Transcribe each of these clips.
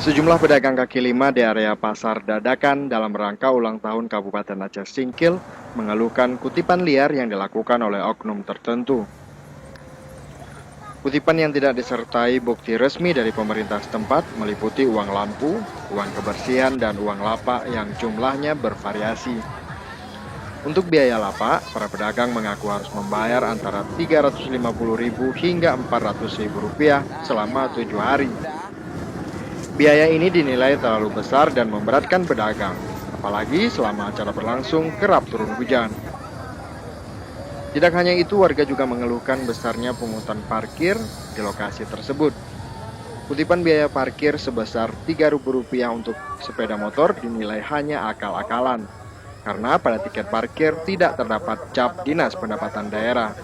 Sejumlah pedagang kaki lima di area Pasar Dadakan dalam rangka ulang tahun Kabupaten Aceh Singkil mengeluhkan kutipan liar yang dilakukan oleh oknum tertentu. Kutipan yang tidak disertai bukti resmi dari pemerintah setempat meliputi uang lampu, uang kebersihan, dan uang lapak yang jumlahnya bervariasi. Untuk biaya lapak, para pedagang mengaku harus membayar antara Rp350.000 hingga Rp400.000 selama 7 hari. Biaya ini dinilai terlalu besar dan memberatkan pedagang, apalagi selama acara berlangsung kerap turun hujan. Tidak hanya itu, warga juga mengeluhkan besarnya pungutan parkir di lokasi tersebut. Kutipan biaya parkir sebesar Rp3.000 untuk sepeda motor dinilai hanya akal-akalan, karena pada tiket parkir tidak terdapat cap Dinas Pendapatan Daerah.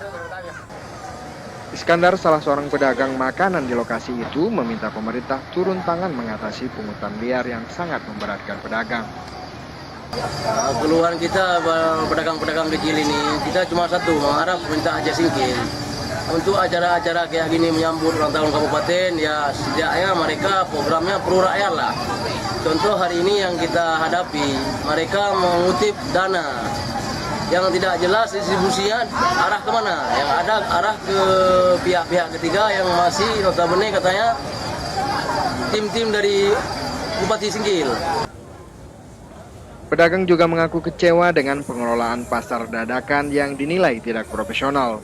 Iskandar, salah seorang pedagang makanan di lokasi itu, meminta pemerintah turun tangan mengatasi pungutan liar yang sangat memberatkan pedagang. Keluhan kita pedagang-pedagang kecil ini, kita cuma satu, mengharap pemerintah Aceh Singkil untuk acara-acara kayak gini menyambut ulang tahun kabupaten, ya setidaknya mereka programnya pro rakyat lah. Contoh hari ini yang kita hadapi, mereka mengutip dana yang tidak jelas distribusinya arah kemana, yang ada arah ke pihak-pihak ketiga yang masih notabene katanya tim-tim dari Bupati Singkil. Pedagang juga mengaku kecewa dengan pengelolaan pasar dadakan yang dinilai tidak profesional.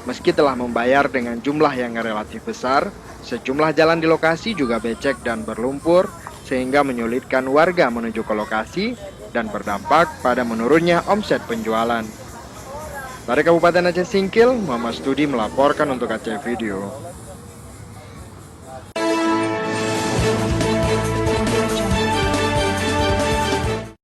Meski telah membayar dengan jumlah yang relatif besar, sejumlah jalan di lokasi juga becek dan berlumpur sehingga menyulitkan warga menuju ke lokasi dan berdampak pada menurunnya omset penjualan. Dari Kabupaten Aceh Singkil, Muhammad Studi melaporkan untuk Aceh Video.